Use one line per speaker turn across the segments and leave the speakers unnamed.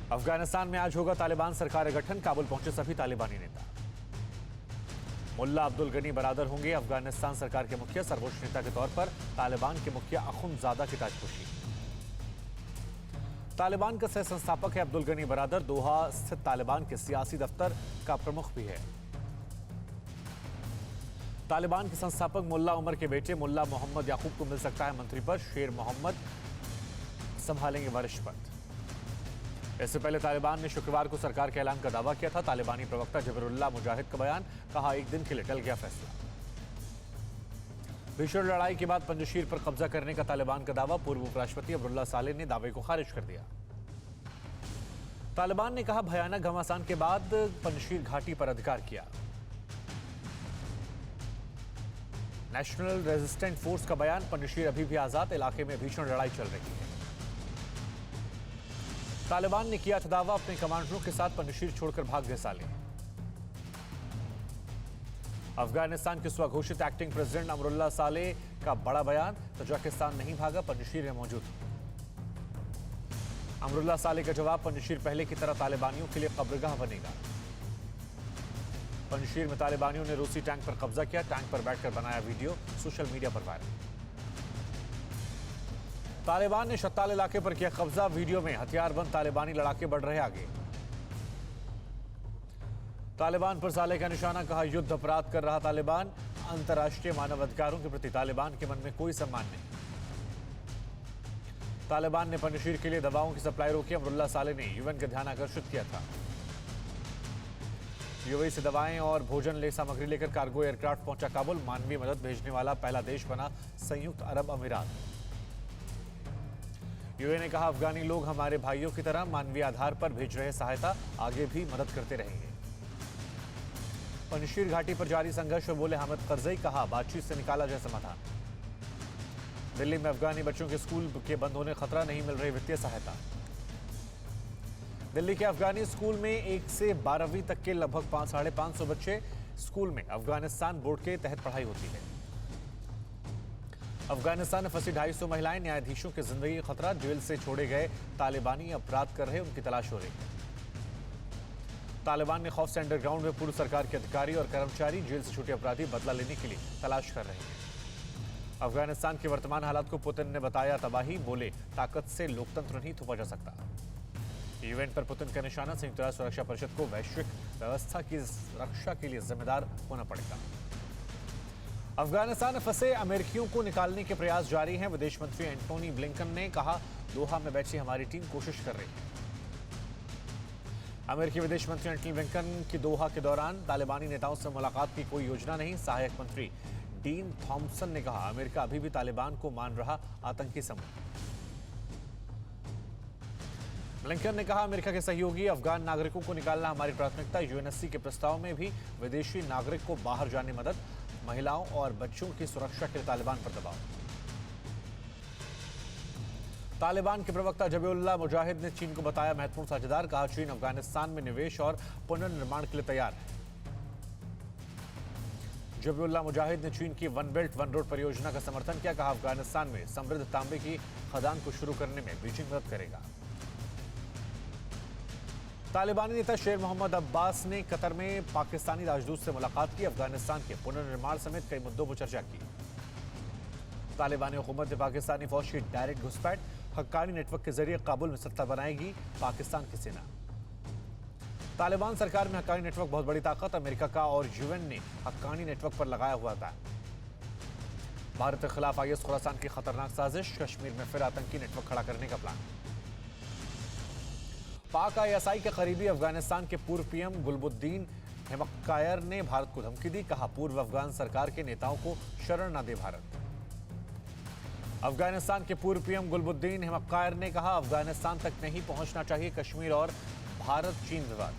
अफगानिस्तान में आज होगा तालिबान सरकार गठन, काबुल पहुंचे सभी तालिबानी नेता। मुल्ला अब्दुल गनी बरादर होंगे अफगानिस्तान सरकार के मुखिया, सर्वोच्च नेता के तौर पर तालिबान के मुखिया अखुंदजादा की ताजपोशी। तालिबान का सह संस्थापक है अब्दुल गनी बरादर, दोहा स्थित तालिबान के सियासी दफ्तर का प्रमुख भी है। तालिबान के संस्थापक मुल्ला उमर के बेटे मुल्ला मोहम्मद याकूब को मिल सकता है मंत्री पद, शेर मोहम्मद संभालेंगे वरिष्ठ पद। इससे पहले तालिबान ने शुक्रवार को सरकार के ऐलान का दावा किया था। तालिबानी प्रवक्ता जबरुल्लाह मुजाहिद का बयान, कहा एक दिन के लिए टल गया फैसला। भीषण लड़ाई के बाद पंजशीर पर कब्जा करने का तालिबान का दावा, पूर्व उपराष्ट्रपति अब्दुल्ला सालेह ने दावे को खारिज कर दिया। तालिबान ने कहा भयानक घमासान के बाद पंजशीर घाटी पर अधिकार किया। नेशनल रेजिस्टेंट फोर्स का बयान, पंजशीर अभी भी आजाद, इलाके में भीषण लड़ाई चल रही है। तालिबान ने किया था दावा, अपने कमांडरों के साथ पंजशीर छोड़कर भाग गए सालेह। अफगानिस्तान के स्वघोषित एक्टिंग प्रेसिडेंट अमरुल्लाह सालेह का बड़ा बयान, तजाकिस्तान नहीं भागा, पंजशीर में मौजूद। अमरुल्लाह सालेह का जवाब, पंजशीर पहले की तरह तालिबानियों के लिए कब्रगाह बनेगा। पंजशीर में तालिबानियों ने रूसी टैंक पर कब्जा किया, टैंक पर बैठकर बनाया वीडियो, सोशल मीडिया पर वायरल। तालिबान ने शत्ताल इलाके पर किया कब्जा, वीडियो में हथियारबंद तालिबानी लड़ाके बढ़ रहे आगे। तालिबान पर सालेह का निशाना, कहा युद्ध अपराध कर रहा तालिबान, अंतर्राष्ट्रीय मानवाधिकारों के प्रति तालिबान के मन में कोई सम्मान नहीं। तालिबान ने पंजशीर के लिए दवाओं की सप्लाई रोकी, अमरुल्लाह सालेह ने यूएन का ध्यान आकर्षित किया था। यूएई से दवाएं और भोजन ले सामग्री लेकर कार्गो एयरक्राफ्ट पहुंचा काबुल, मानवीय मदद भेजने वाला पहला देश बना संयुक्त अरब अमीरात। यूएई ने कहा अफगानी लोग हमारे भाइयों की तरह मानवीय आधार पर भेज रहे सहायता, आगे भी मदद करते रहेंगे। पंजशीर घाटी पर जारी संघर्ष में बोले हामिद करजई, कहा बातचीत से निकाला जाए समाधान। दिल्ली में अफगानी बच्चों के स्कूल के बंद होने खतरा, नहीं मिल रही वित्तीय सहायता। दिल्ली के अफगानी स्कूल में 1 से 12वीं तक के लगभग 550 बच्चे, स्कूल में अफगानिस्तान बोर्ड के तहत पढ़ाई होती है। अफगानिस्तान में फंसी 250 महिलाएं, न्यायाधीशों की जिंदगी का खतरा, जेल से छोड़े गए तालिबानी अपराध कर रहे, उनकी तलाश हो रही है। तालिबान ने खौफ से अंडरग्राउंड में पूर्व सरकार के अधिकारी और कर्मचारी, जेल से छूटे अपराधी बदला लेने के लिए तलाश कर रहे हैं। अफगानिस्तान के वर्तमान हालात को पुतिन ने बताया तबाही, बोले ताकत से लोकतंत्र नहीं थोपा जा सकता। इवेंट पर पुतिन का निशाना, संयुक्त राष्ट्र सुरक्षा परिषद को वैश्विक व्यवस्था की रक्षा के लिए जिम्मेदार होना पड़ेगा। अफगानिस्तान में फंसे अमेरिकियों को निकालने के प्रयास जारी हैं। विदेश मंत्री एंटोनी ब्लिंकन ने कहा दोहा में बैठी हमारी टीम कोशिश कर रही है। अमेरिकी विदेश मंत्री एंटोनी ब्लिंकन की दोहा के दौरान तालिबानी नेताओं से मुलाकात की कोई योजना नहीं। सहायक मंत्री डीन थॉम्पसन ने कहा अमेरिका अभी भी तालिबान को मान रहा आतंकी समूह। ब्लिंकन ने कहा अमेरिका के सहयोगी अफगान नागरिकों को निकालना हमारी प्राथमिकता। यूएनएससी के प्रस्ताव में भी विदेशी नागरिक को बाहर जाने मदद, महिलाओं और बच्चों की सुरक्षा के लिए तालिबान पर दबाव। तालिबान के प्रवक्ता जबीउल्लाह मुजाहिद ने चीन को बताया महत्वपूर्ण साझेदार, कहा चीन अफगानिस्तान में निवेश और पुनर्निर्माण के लिए तैयार है। जबीउल्लाह मुजाहिद ने चीन की वन बेल्ट वन रोड परियोजना का समर्थन किया, कहा अफगानिस्तान में समृद्ध तांबे की खदान को शुरू करने में बीजिंग मदद करेगा। तालिबानी नेता शेर मोहम्मद अब्बास ने कतर में पाकिस्तानी राजदूत से मुलाकात की, अफगानिस्तान के पुनर्निर्माण समेत कई मुद्दों पर चर्चा की। तालिबानी हुकूमत ने पाकिस्तानी फौज की डायरेक्ट घुसपैठ, हक्कानी नेटवर्क के जरिए काबुल में सत्ता बनाएगी पाकिस्तान की सेना। तालिबान सरकार में हक्कानी नेटवर्क बहुत बड़ी ताकत, अमेरिका का और यूएन ने हक्कानी नेटवर्क पर लगाया हुआ था। भारत के खिलाफ आईएस खुरासान की खतरनाक साजिश, कश्मीर में फिर आतंकी नेटवर्क खड़ा करने का प्लान। पाक आईएसआई के करीबी अफगानिस्तान के पूर्व पीएम गुलबुद्दीन हेमक्कायर ने भारत को धमकी दी, कहा पूर्व अफगान सरकार के नेताओं को शरण न दे भारत। अफगानिस्तान के पूर्व पीएम गुलबुद्दीन हेमक्कायर ने कहा अफगानिस्तान तक नहीं पहुंचना चाहिए कश्मीर और भारत चीन विवाद।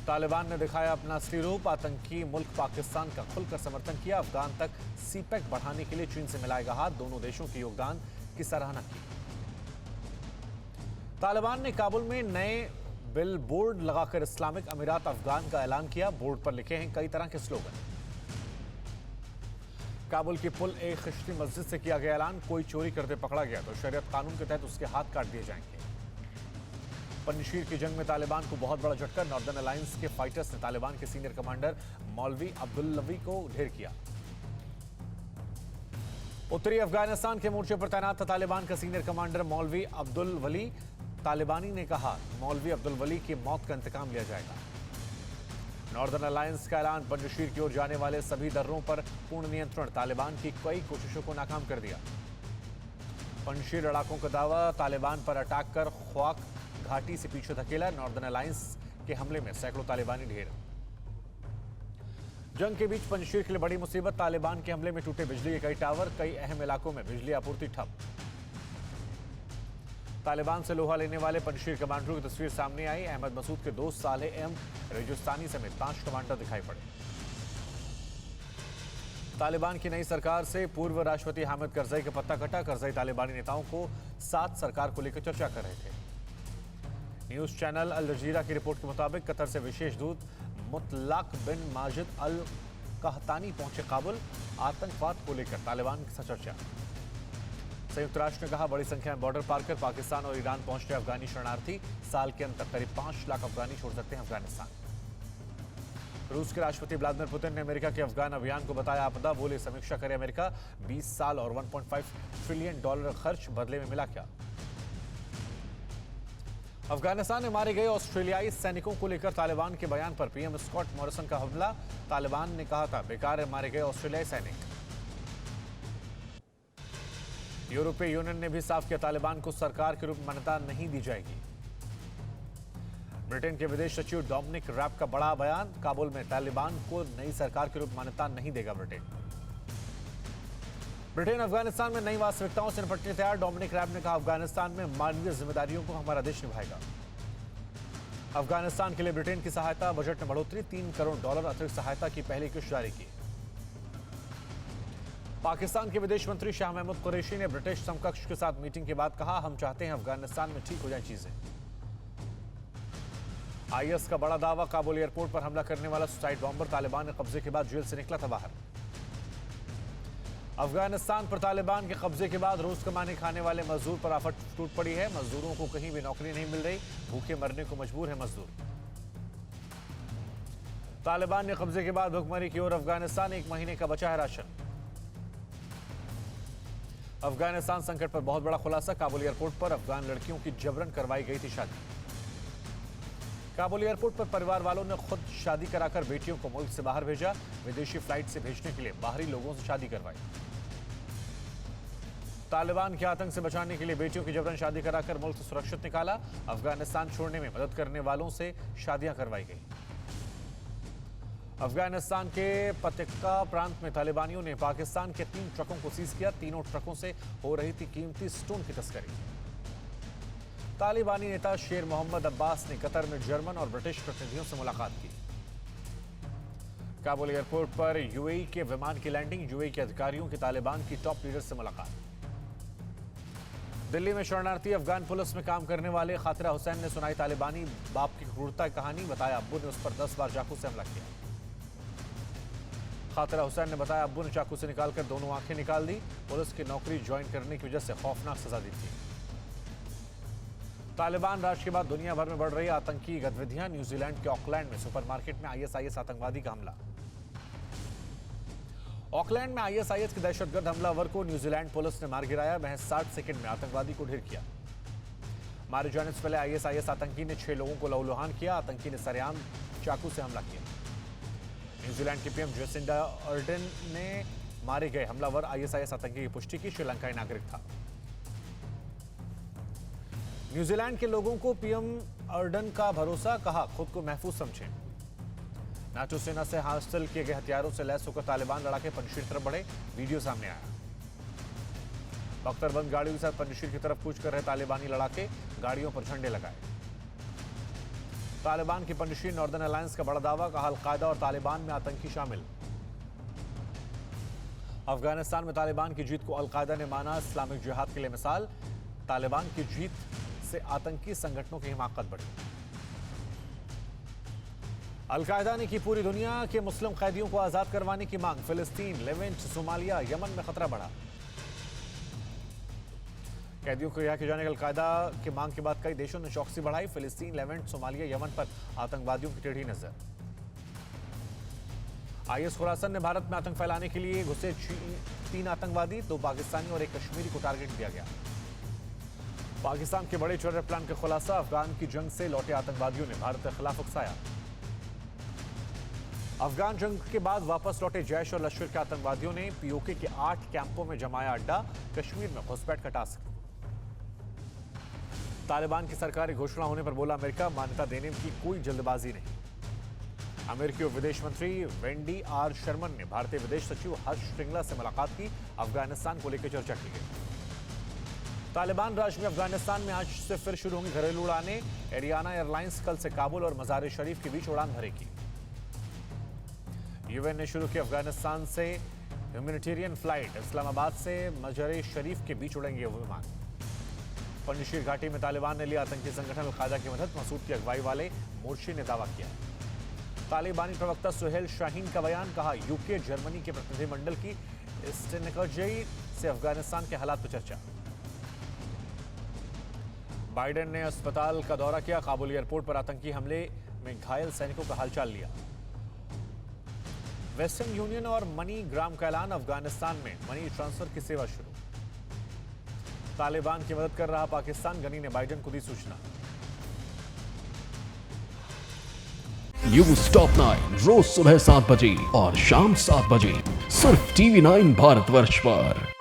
तालिबान ने दिखाया अपना असली रूप, आतंकी मुल्क पाकिस्तान का खुलकर समर्थन किया, अफगान तक सीपैक बढ़ाने के लिए चीन से मिलाएगा हाथ, दोनों देशों के योगदान की सराहना की। तालिबान ने काबुल में नए बिल बोर्ड लगाकर इस्लामिक अमीरात अफगान का ऐलान किया, बोर्ड पर लिखे हैं कई तरह के स्लोगन। काबुल की पुल एक खिश्ती मस्जिद से किया गया ऐलान, कोई चोरी करते पकड़ा गया तो शरीयत कानून के तहत उसके हाथ काट दिए जाएंगे। पंजशीर की जंग में तालिबान को बहुत बड़ा झटका। नॉर्दर्न अलायंस के फाइटर्स ने तालिबान के सीनियर कमांडर मौलवी अब्दुल्लवी को ढेर किया। उत्तरी अफगानिस्तान के मोर्चे पर तैनात था तालिबान का सीनियर कमांडर मौलवी अब्दुल वली। तालिबानी ने कहा मौलवी अब्दुल वली की मौत का इंतकाम लिया जाएगा। नॉर्दर्न अलायंस का ऐलान। पंजशीर की ओर जाने वाले सभी दर्रों पर पूर्ण नियंत्रण। तालिबान की कई कोशिशों को नाकाम कर दिया। पंजशीर लड़ाकों का दावा, तालिबान पर अटैक कर ख्वाक घाटी से पीछे धकेला। नॉर्दर्न अलायंस के हमले में सैकड़ों तालिबानी ढेर। जंग के बीच पंजशीर के लिए बड़ी मुसीबत। तालिबान के हमले में टूटे बिजली के कई टावर। कई अहम इलाकों में बिजली आपूर्ति ठप। तालिबान से लोहा लेने वाले पंजशीर कमांडरों की तस्वीर सामने आई। अहमद मसूद के दोस्त सालेह एम रेजुस्तानी समेत 5 कमांडर दिखाई पड़े। तालिबान की नई सरकार से पूर्व राष्ट्रपति हामिद करजई का पत्ता कटा। करजई तालिबानी नेताओं को साथ सरकार को लेकर चर्चा कर रहे थे। न्यूज चैनल अल जजीरा की रिपोर्ट के मुताबिक कतर से विशेष दूत मुतलाक बिन माजिद अल कहतानी पहुंचे काबुल। आतंकवाद को लेकर तालिबान के साथ चर्चा। संयुक्त राष्ट्र ने कहा बड़ी संख्या में बॉर्डर पार कर पाकिस्तान और ईरान पहुंचने अफगानी शरणार्थी। साल के अंत तक करीब 5 लाख अफगानी छोड़ सकते हैं अफगानिस्तान। रूस के राष्ट्रपति व्लादिमीर पुतिन ने अमेरिका के अफगान अभियान को बताया आपदा। बोले समीक्षा करे अमेरिका। 20 साल और $1.5 ट्रिलियन खर्च, बदले में मिला क्या? अफगानिस्तान में मारे गए ऑस्ट्रेलियाई सैनिकों को लेकर तालिबान के बयान पर पीएम स्कॉट मॉरिसन का हमला। तालिबान ने कहा था बेकार है मारे गए ऑस्ट्रेलियाई सैनिक। यूरोपीय यूनियन ने भी साफ किया तालिबान को सरकार के रूप में मान्यता नहीं दी जाएगी। ब्रिटेन के विदेश सचिव डोमिनिक रैब का बड़ा बयान। काबुल में तालिबान को नई सरकार के रूप में मान्यता नहीं देगा ब्रिटेन अफगानिस्तान में नई वास्तविकताओं से निपटने तैयार। डोमिनिक रैब ने कहा अफगानिस्तान में मानवीय जिम्मेदारियों को हमारा देश निभाएगा। अफगानिस्तान के लिए ब्रिटेन की सहायता। बजट में बढ़ोतरी। $3 करोड़ अतिरिक्त सहायता की पहली किस्त जारी की। पाकिस्तान के विदेश मंत्री शाह महमूद कुरैशी ने ब्रिटिश समकक्ष के साथ मीटिंग के बाद कहा हम चाहते हैं अफगानिस्तान में ठीक हो जाए चीजें। आईएस का बड़ा दावा। काबुल एयरपोर्ट पर हमला करने वाला सुसाइड बॉम्बर तालिबान के कब्जे के बाद जेल से निकला था बाहर। अफगानिस्तान पर तालिबान के कब्जे के बाद रोज कमाने खाने वाले मजदूर पर आफत टूट पड़ी है। मजदूरों को कहीं भी नौकरी नहीं मिल रही। भूखे मरने को मजबूर है मजदूर। तालिबान ने कब्जे के बाद भुखमरी की ओर। अफगानिस्तान 1 महीने का बचा है राशन। अफगानिस्तान संकट पर बहुत बड़ा खुलासा। काबुल एयरपोर्ट पर अफगान लड़कियों की जबरन करवाई गई थी शादी। काबुल एयरपोर्ट पर परिवार वालों ने खुद शादी कराकर बेटियों को मुल्क से बाहर भेजा। विदेशी फ्लाइट से भेजने के लिए बाहरी लोगों से शादी करवाई। तालिबान के आतंक से बचाने के लिए बेटियों की जबरन शादी कराकर मुल्क से सुरक्षित निकाला। अफगानिस्तान छोड़ने में मदद करने वालों से शादियां करवाई गई। अफगानिस्तान के पतिक्का प्रांत में तालिबानियों ने पाकिस्तान के 3 ट्रकों को सीज किया। तीनों ट्रकों से हो रही थी कीमती स्टोन की तस्करी। तालिबानी नेता शेर मोहम्मद अब्बास ने कतर में जर्मन और ब्रिटिश प्रतिनिधियों से मुलाकात की। काबुल एयरपोर्ट पर यूएई के विमान की लैंडिंग। यूएई के अधिकारियों की तालिबान की टॉप लीडर से मुलाकात। दिल्ली में शरणार्थी अफगान पुलिस में काम करने वाले खातिरा हुसैन ने सुनाई तालिबानी बाप की क्रूरता की कहानी। बताया अब्बू ने उस पर 10 बार चाकू से हमला किया। खातिरा हुसैन ने बताया अब्बू ने चाकू से निकालकर दोनों आंखें निकाल दी। पुलिस की नौकरी ज्वाइन करने की वजह से खौफनाक सजा दी थी। तालिबान राज के बाद दुनिया भर में बढ़ रही आतंकी गतिविधियां। न्यूजीलैंड के ऑकलैंड में सुपरमार्केट में आईएसआईएस आतंकवादी का हमला। ऑकलैंड में आईएसआईएस के दहशतगर्द हमलावर को न्यूजीलैंड पुलिस ने मार गिराया। महज 60 सेकंड में आतंकवादी को ढेर किया। मारे जाने से पहले आईएसआईएस आतंकी ने 6 लोगों को लहूलुहान किया। आतंकी ने सरेआम चाकू से हमला किया। न्यूजीलैंड के पीएम जेसिंडा अर्डन ने मारे गए हमलावर आईएसआईएस आतंकी की पुष्टि की। श्रीलंकाई नागरिक था। न्यूजीलैंड के लोगों को पीएम अर्डन का भरोसा। कहा खुद को महफूज समझें। नाटो सेना से हासिल किए गए हथियारों से लैस होकर तालिबान लड़ाके पंजशीर तरफ बढ़े। वीडियो सामने आया। बख्तरबंद गाड़ियों के साथ पंजशीर की तरफ कूच कर रहे तालिबानी लड़ाके। गाड़ियों पर झंडे लगाए। तालिबान की पंजशीर। नॉर्दर्न अलायंस का बड़ा दावा। कहा अल-कायदा और तालिबान में आतंकी शामिल। अफगानिस्तान में तालिबान की जीत को अल-कायदा ने माना इस्लामिक जिहाद के लिए मिसाल। तालिबान की जीत से आतंकी संगठनों की हिमाकत बढ़ी। अल-कायदा ने की पूरी दुनिया के मुस्लिम कैदियों को आजाद करवाने की मांग। फिलिस्तीन, लेवेंट, सोमालिया, यमन में खतरा बढ़ा। कैदियों को रिहा किए जाने की अलकायदा की मांग के बाद कई देशों ने चौकसी बढ़ाई। फिलिस्तीन, लेवेंट, सोमालिया, यमन पर आतंकवादियों की टेढ़ी नजर। आईएस खुरासन ने भारत में आतंक फैलाने के लिए घुसे 3 आतंकवादी, 2 पाकिस्तानी और 1 कश्मीरी को टारगेट दिया गया। पाकिस्तान के बड़े टेरर प्लान का खुलासा। अफगान की जंग से लौटे आतंकवादियों ने भारत के खिलाफ उकसाया। अफगान जंग के बाद वापस लौटे जैश और लश्कर के आतंकवादियों ने पीओके के 8 कैंपों में जमाया अड्डा। कश्मीर में घुसपैठ का टास्क। तालिबान की सरकारी घोषणा होने पर बोला अमेरिका, मान्यता देने की कोई जल्दबाजी नहीं। अमेरिकी विदेश मंत्री वेंडी आर शर्मन ने भारतीय विदेश सचिव हर्ष श्रृंगला से मुलाकात की। अफगानिस्तान को लेकर चर्चा की गई। तालिबान राज में अफगानिस्तान में आज से फिर शुरू होंगी घरेलू उड़ानें। एरियाना एयरलाइंस कल से काबुल और मजार शरीफ के बीच उड़ान भरेगी। यूएन ने शुरू की अफगानिस्तान से ह्यूमैनिटेरियन फ्लाइट। इस्लामाबाद से मजार शरीफ के बीच उड़ेंगे विमान। पंजशीर घाटी में तालिबान ने लिया आतंकी संगठन अल-कायदा की मदद। मसूद की अगुवाई वाले मोर्शी ने दावा किया। तालिबानी प्रवक्ता सुहेल शाहीन का बयान। कहा, यूके जर्मनी के प्रतिनिधिमंडल की स्टेनकर्जई से अफगानिस्तान के हालात पर चर्चा। बाइडेन ने अस्पताल का दौरा किया। काबुल एयरपोर्ट पर आतंकी हमले में घायल सैनिकों का हालचाल लिया। वेस्टर्न यूनियन और मनी ग्राम का ऐलान। अफगानिस्तान में मनी ट्रांसफर की सेवा शुरू। तालिबान की मदद कर रहा पाकिस्तान, गनी ने बाइडेन को दी सूचना।
न्यूज टॉप 9 रोज सुबह 7 बजे और शाम 7 बजे सिर्फ TV9 भारतवर्ष पर।